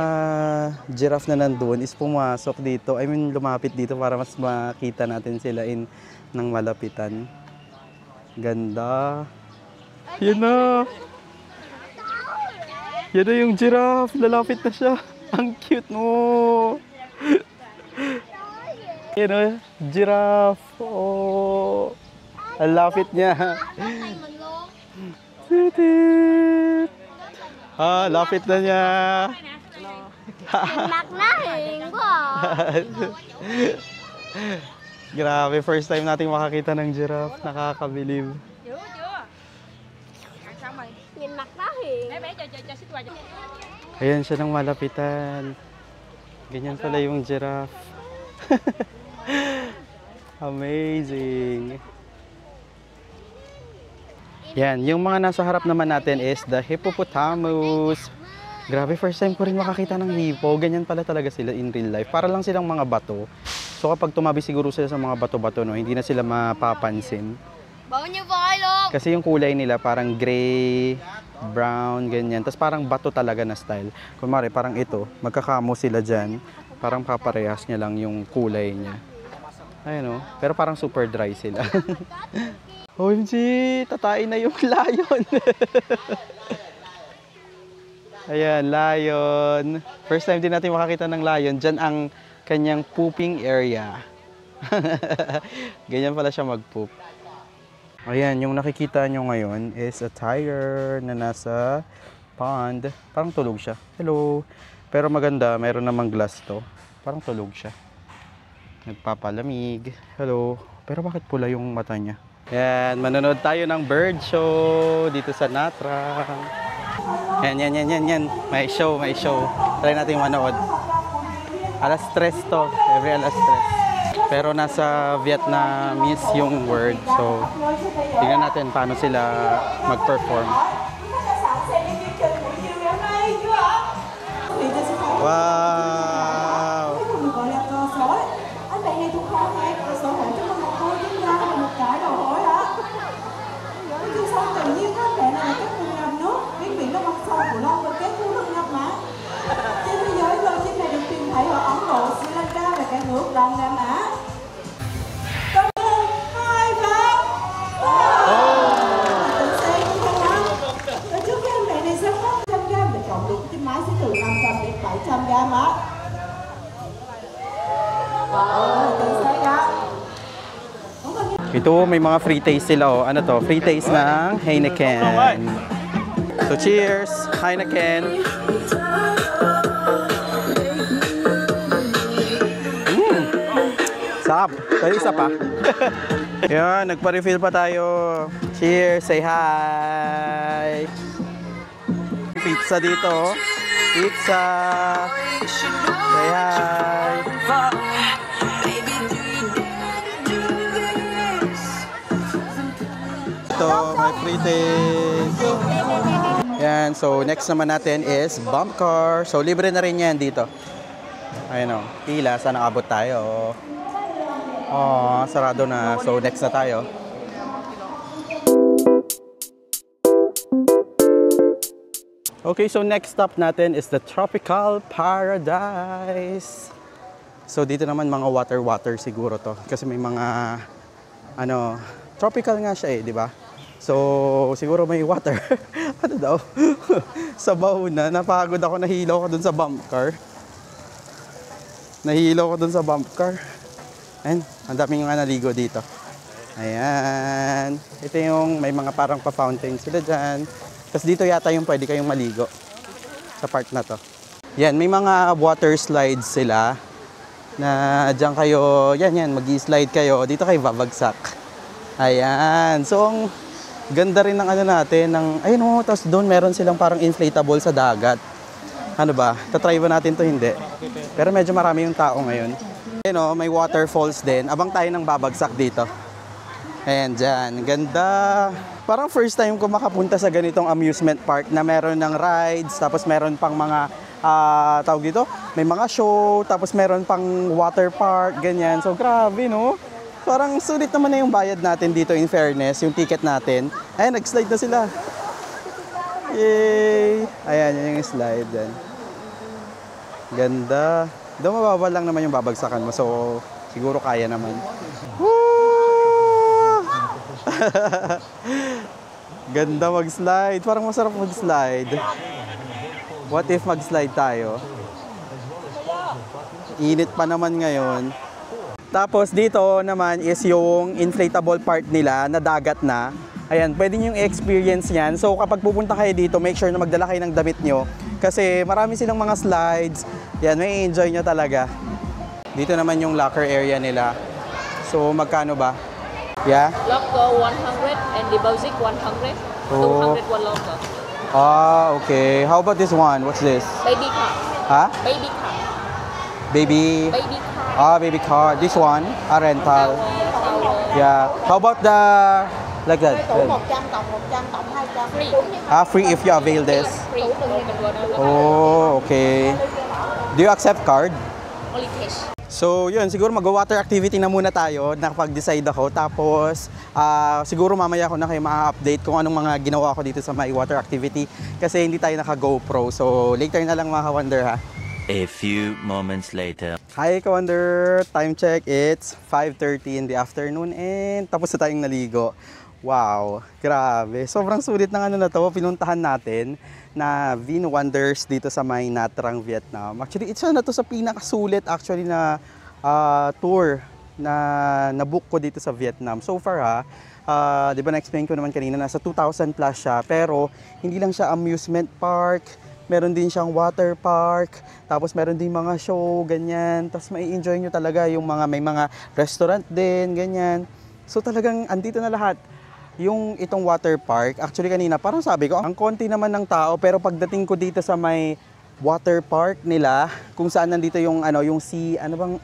giraffe na nandun is pumasok dito. I mean, lumapit dito para mas makita natin sila ng malapitan. Ganda. Yan na. Yan na yung giraffe. Lalapit na siya. Ang cute mo. Yan na, giraffe. Oh. Ang lapit niya. Lapit na niya. Mặt nó hiền quá à. Grabe, first time nating makakita ng giraffe. Nakakabilib. Dữ chưa? Ăn xong rồi. Nhìn mặt nó hiền. Bé cho xích qua cho. Ayan siya ng malapitan. Ganyan pala yung giraffe. Amazing. Yan, yung mga nasa harap naman natin is the hippopotamus. Grabe, first time ko rin makakita ng hippo. Ganyan pala talaga sila in real life. Para lang silang mga bato. So kapag tumabi siguro sila sa mga bato-bato, no, hindi na sila mapapansin. Bự như voi luôn. Kasi yung kulay nila parang gray, brown, ganyan. Tapos parang bato talaga na style. Kunwari, parang ito, magkakamo sila dyan. Parang paparehas niya lang yung kulay niya. Ayun, no? Pero parang super dry sila. OMG, tatain na yung lion. Ayan, lion. First time din natin makakita ng lion. Diyan ang kanyang pooping area. Ganyan pala siya mag-poop. Ayan, yung nakikita nyo ngayon is a tiger na nasa pond. Parang tulog siya. Hello. Pero maganda, mayroon namang glass to. Parang tulog siya. Nagpapalamig. Hello. Pero bakit pula yung mata niya? Yan, manonood tayo ng bird show dito sa Natrang. Yan. May show. Try natin manood. Alas 3 to. Every alas 3. Pero nasa Vietnamese yung word. So, tingnan natin paano sila mag-perform. Wow! Ito, may mga free taste sila, oh. Ano to? Free taste ng Heineken. So, cheers! Heineken! Sarap! Tayo isa pa. Yan, nagpa-refill pa tayo. Cheers! Say hi! Pizza dito, oh. Pizza! Say hi! Ito, may free taste. Yan, so next naman natin is bump car. So libre na rin yan dito. Ayun o, pila, sana abot tayo. Oh, sarado na. So next na tayo. Okay, so next stop natin is the Tropical Paradise. So dito naman mga water siguro to kasi may mga tropical nga siya di ba? So siguro may water. Ano daw? Sabaw na, napagod ako, nahilaw ko dun sa bump car. Ayan, ang daming nga naligo dito. Ayan. Ito yung may mga parang pa-fountain sila dyan. Tapos dito yata yung pwede kayong maligo sa part na to. Yan, may mga water slides sila na dyan kayo, yan, mag-i-slide kayo. Dito kayo babagsak. Ayan. So, ang ganda rin ng natin. Ayun tapos doon meron silang parang inflatable sa dagat. Ano ba? Tatry ba natin to? Hindi. Pero medyo marami yung tao ngayon. Ayun may waterfalls din. Abang tayo ng babagsak dito. Ayan, dyan. Ganda. Parang first time ko makapunta sa ganitong amusement park na meron ng rides, tapos meron pang mga, tawag dito, may mga show, tapos meron pang water park, ganyan. So, grabe, no? Parang sulit naman na yung bayad natin dito in fairness, yung ticket natin. Ayan, nag-slide na sila. Yay! Ayan, yun yung slide. Yan. Ganda. Doon mababa lang naman yung babagsakan mo, so siguro kaya naman. Woo! Ganda mag-slide. Parang masarap mag-slide. What if mag-slide tayo? Init pa naman ngayon. Tapos dito naman is yung inflatable part nila na dagat na. Ayan, pwede nyo yung experience yan. So kapag pupunta kayo dito, make sure na magdala kayo ng damit nyo. Kasi marami silang mga slides. Yan, may enjoy nyo talaga. Dito naman yung locker area nila. So magkano ba? Yeah? Locker 100 and deposit 100. 200 one locker. Ah, okay. How about this one? What's this? Baby car. Huh? Baby car. Baby? Baby car. Ah, baby car. This one? A rental. Yeah. How about the... Like that? Free. Ah, free if you avail this. Free. Oh, okay. Do you accept card? Only cash. So, yun, siguro mag-water activity na muna tayo. Nakapag-decide ako. Tapos, siguro mamaya ko na kayo ma-update kung anong mga ginawa ko dito sa my water activity. Kasi hindi tayo naka-GoPro. So, later na lang mga ka-wonder ha. A few moments later. Hi ka-wonder! Time check, it's 5:30 in the afternoon and tapos na tayong naligo. Wow, grabe. Sobrang sulit ng na to, pinuntahan natin na Vin Wonders dito sa may Nha Trang, Vietnam. Actually, isa na to sa pinakasulit actually na tour na nabook ko dito sa Vietnam. So far di ba na-explain ko naman kanina, nasa 2,000 plus siya. Pero hindi lang siya amusement park, meron din siyang water park, tapos meron din mga show, ganyan. Tapos may enjoy nyo talaga yung may mga restaurant din, ganyan. So talagang andito na lahat. Yung itong water park, actually kanina parang sabi ko, ang konti naman ng tao, pero pagdating ko dito sa may water park nila, kung saan nandito yung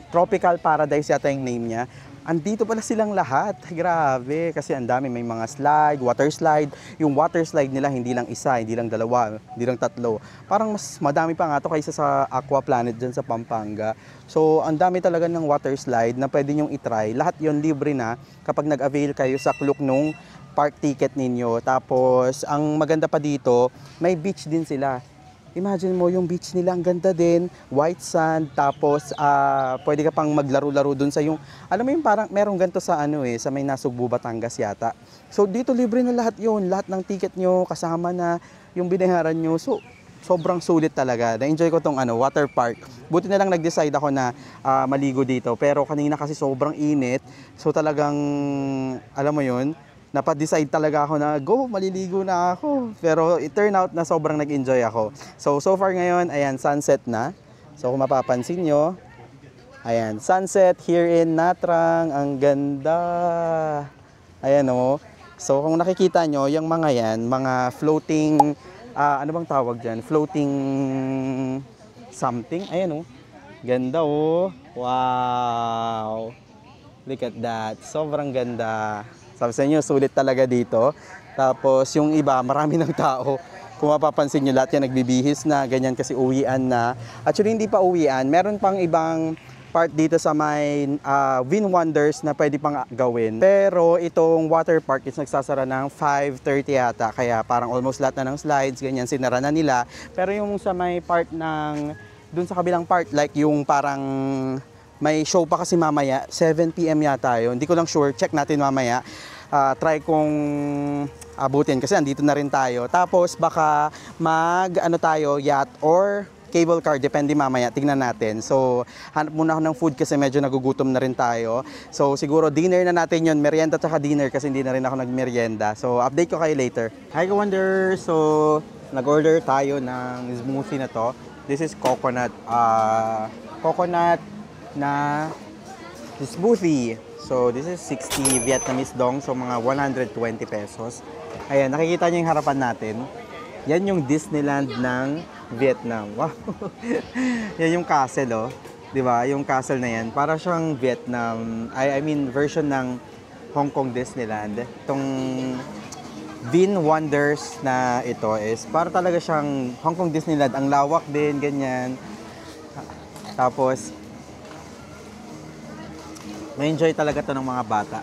Tropical Paradise yata yung name niya, andito pala silang lahat. Grabe, kasi ang dami, may mga slide, water slide. Yung water slide nila hindi lang isa, hindi lang dalawa, hindi lang tatlo. Parang mas madami pa nga to kaysa sa Aqua Planet dyan sa Pampanga. So, ang dami talaga ng water slide na pwede nyong itry. Lahat yon libre na kapag nag-avail kayo sa kluk nung park ticket ninyo. Tapos, ang maganda pa dito, may beach din sila. Imagine mo yung beach nila, ang ganda din, white sand, tapos pwede ka pang maglaro-laro dun sa yung, alam mo yung parang merong ganito sa sa may Nasugbu, Batangas yata. So dito libre na lahat yun, lahat ng ticket nyo, kasama na yung binayaran nyo. So sobrang sulit talaga. Na-enjoy ko tong water park. Buti na lang nag-decide ako na maligo dito, pero kanina kasi sobrang init. So talagang, alam mo yun, napadecide talaga ako na maliligo na ako. Pero it turned out na sobrang nag-enjoy ako. So far ngayon, ayan, sunset na. So kung mapapansin nyo, ayan, sunset here in Nha Trang. Ang ganda. Ayan o. So kung nakikita nyo, yung mga yan, mga floating, ano bang tawag dyan? Floating something. Ayan o. Ganda o. Wow. Look at that. Sobrang ganda. Sabi sa inyo, sulit talaga dito. Tapos yung iba, marami ng tao. Kung mapapansin nyo, lahat yan nagbibihis na, ganyan kasi uwian na. Actually, hindi pa uwian. Meron pang ibang part dito sa may Win Wonders na pwede pang gawin. Pero itong water park is nagsasara ng 5:30 yata. Kaya parang almost lahat na ng slides, ganyan, sinara na nila. Pero yung sa may part ng, dun sa kabilang part, like yung parang may show pa kasi mamaya, 7 PM yata yun. Hindi ko lang sure, check natin mamaya. Try kong abutin kasi andito na rin tayo. Tapos baka tayo, yacht or cable car, depende mamaya, tingnan natin. So, hanap muna ako ng food kasi medyo nagugutom na rin tayo. So, siguro dinner na natin yun, merienda tsaka dinner kasi hindi na rin ako nagmerienda. So, update ko kayo later. Hi, Wonder! So, nag-order tayo ng smoothie na to. This is coconut na smoothie. So, this is 60 Vietnamese dong. So, mga 120 pesos. Ayan, nakikita niyo yung harapan natin. Yan yung Disneyland ng Vietnam. Wow! Yan yung castle, oh. Diba? Yung castle na yan. Para siyang Vietnam, I mean, version ng Hong Kong Disneyland. Itong Win Wonders na ito is para talaga siyang Hong Kong Disneyland. Ang lawak din, ganyan. Tapos, ma-enjoy talaga to ng mga bata.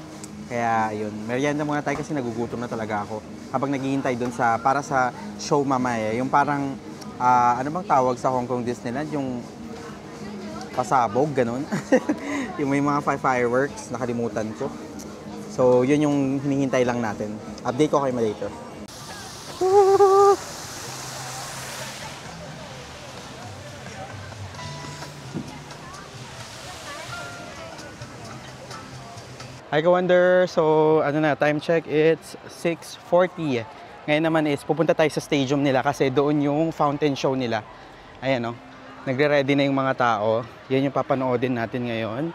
Kaya yun, merienda muna tayo kasi nagugutom na talaga ako. Habang naghihintay dun sa, para sa show mamaya, yung parang, ano bang tawag sa Hong Kong Disneyland? Yung pasabog, ganun. Yung may mga fireworks, nakalimutan ko. So, yun yung hinihintay lang natin. Update ko kayo later. Hi, Wonder. So, time check, it's 6:40. Ngayon naman is, pupunta tayo sa stadium nila kasi doon yung fountain show nila. Ayan, oh. Nagre-ready na yung mga tao. Yan yung papanoodin natin ngayon.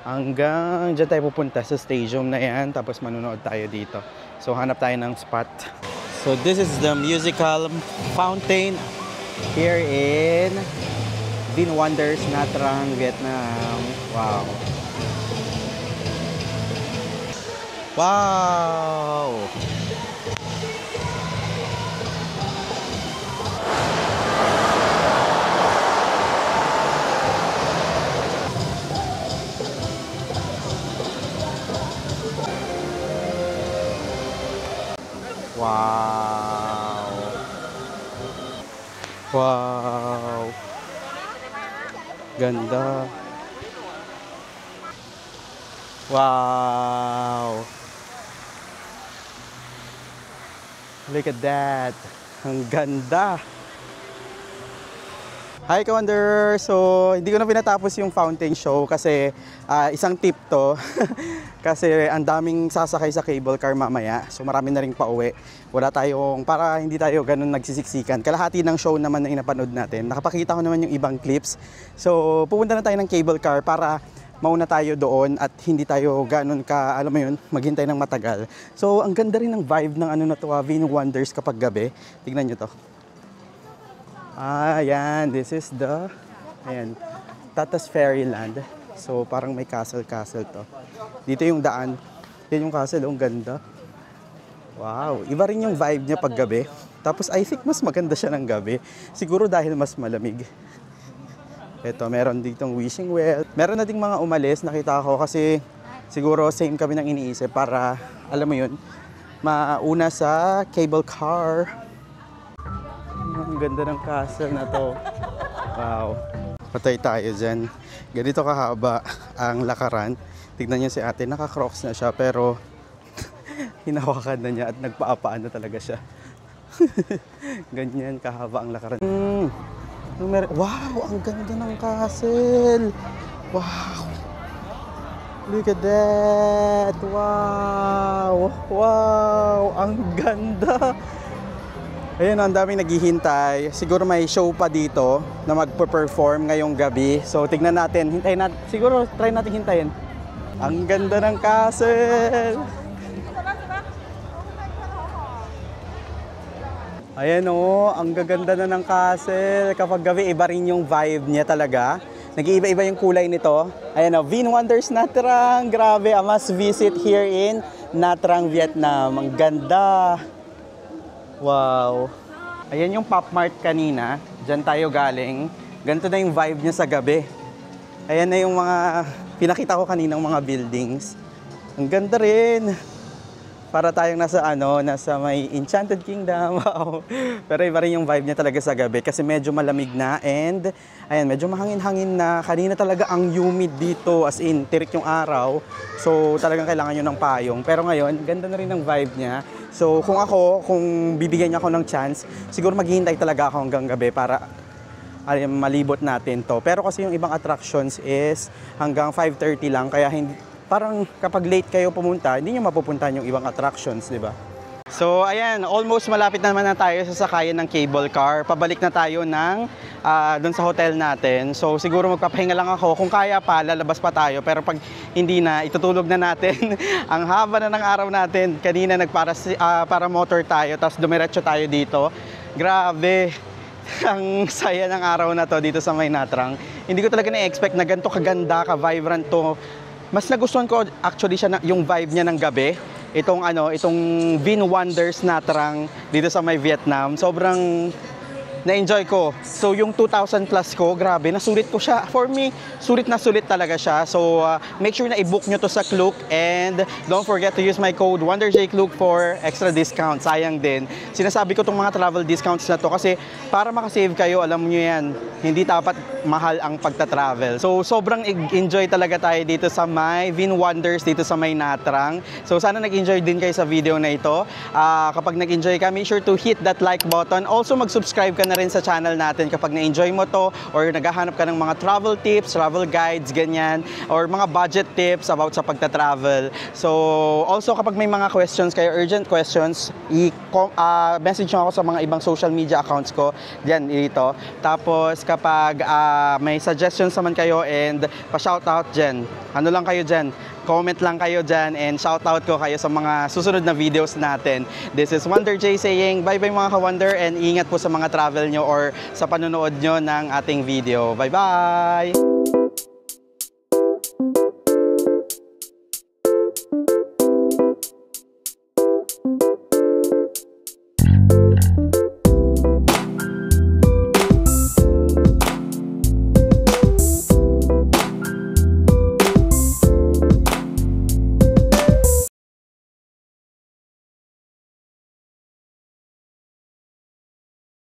Hanggang dyan tayo pupunta sa stadium na yan. Tapos manunood tayo dito. So, hanap tayo ng spot. So, this is the musical fountain here in Win Wonders, Nha Trang, Vietnam. Wow. Wow! Wow! Wow! Ganda! Wow! Look at that! Ang ganda! Hi, Wonder! So, hindi ko na pinatapos yung fountain show kasi isang tip to. Kasi ang daming sasakay sa cable car mamaya. So, marami na rin pauwi. Wala tayong, para hindi tayo ganun nagsisiksikan. Kalahati ng show naman na inapanood natin. Nakapakita ko naman yung ibang clips. So, pupunta na tayo ng cable car para mauna tayo doon at hindi tayo ganun ka, alam mo yun, maghintay ng matagal. So, ang ganda rin ng vibe ng ano na to, Win Wonders kapag gabi. Tignan nyo to. Ayan, this is the, ayan, Tatas Fairyland. So, parang may castle-castle to. Dito yung daan. Yan yung castle, ang ganda. Wow, iba rin yung vibe niya pag gabi. Tapos, I think mas maganda siya ng gabi. Siguro dahil mas malamig. Ito, meron ditong wishing well. Meron na ding mga umalis, nakita ko kasi siguro same kami ng iniisip para, alam mo yun, mauna sa cable car. Ang ganda ng castle na to. Wow. Patay tayo dyan. Ganito kahaba ang lakaran. Tignan niyo si ate, naka-crocs na siya pero hinawakan na niya at nagpaapaan na talaga siya. Ganyan kahaba ang lakaran. Wow, ang ganda ng castle. Wow. Look at that. Wow. Wow, ang ganda. Ayun, ang daming naghihintay. Siguro may show pa dito na magpe-perform ngayong gabi. So, tignan natin. Hintayin natin. Siguro, try natin hintayin. Ang ganda ng castle. Ayan o, ang gaganda na ng castle. Kapag gabi, iba rin yung vibe niya talaga. Nag-iiba-iba yung kulay nito. Ayan o, Win Wonders Nha Trang. Grabe, a must visit here in Nha Trang, Vietnam. Ang ganda. Wow. Ayan yung Pop Mart kanina. Diyan tayo galing. Ganito na yung vibe niya sa gabi. Ayan na yung mga pinakita ko kaninang mga buildings. Ang ganda rin. Para tayong nasa may Enchanted Kingdom. Wow. Pero iba rin yung vibe niya talaga sa gabi kasi medyo malamig na and ayan, medyo mahangin-hangin na. Kanina talaga ang humid dito, as in, tirik yung araw. So talagang kailangan nyo ng payong. Pero ngayon, ganda na rin ang vibe niya. So kung bibigyan niya ako ng chance, siguro maghihintay talaga ako hanggang gabi para malibot natin to. Pero kasi yung ibang attractions is hanggang 5:30 lang, kaya hindi. Parang kapag late kayo pumunta, hindi nyo mapupuntahan yung ibang attractions, di ba? So, ayan, almost malapit naman na tayo sa sakayan ng cable car. Pabalik na tayo doon sa hotel natin. So, siguro magpapahinga lang ako. Kung kaya pa, lalabas pa tayo. Pero pag hindi na, itutulog na natin. Ang haba na ng araw natin. Kanina para motor tayo, tapos dumiretso tayo dito. Grabe! Ang saya ng araw na to dito sa May Nha Trang. Hindi ko talaga na-expect na ganito kaganda, ka-vibrant to. Mas nagustuhan ko actually siya yung vibe niya ng gabi. Itong Vin Wonders Nha Trang dito sa May Vietnam. Sobrang na-enjoy ko. So yung 2,000 plus ko, grabe, nasulit ko siya. For me, sulit na sulit talaga siya. So make sure na i-book nyo to sa Klook and don't forget to use my code WonderJKlook for extra discount. Sayang din. Sinasabi ko tong mga travel discounts na to kasi para makasave kayo, alam nyo yan, hindi dapat mahal ang pagta-travel. So sobrang enjoy talaga tayo dito sa May Vin Wonders dito sa May Nha Trang. So sana nag-enjoy din kayo sa video na ito. Kapag nag-enjoy ka, make sure to hit that like button. Also mag-subscribe ka na rin sa channel natin kapag na-enjoy mo to or naghahanap ka ng mga travel tips, travel guides, ganyan, or mga budget tips about sa pagta-travel. So, also kapag may mga questions kayo, urgent questions, message nyo ako sa mga ibang social media accounts ko, dyan, dito. Tapos kapag may suggestions naman kayo and pa-shoutout dyan, ano lang kayo dyan, comment lang kayo dyan and shoutout ko kayo sa mga susunod na videos natin. This is Wonder J saying bye-bye mga ka-Wonder and ingat po sa mga travel nyo or sa panonood nyo ng ating video. Bye-bye!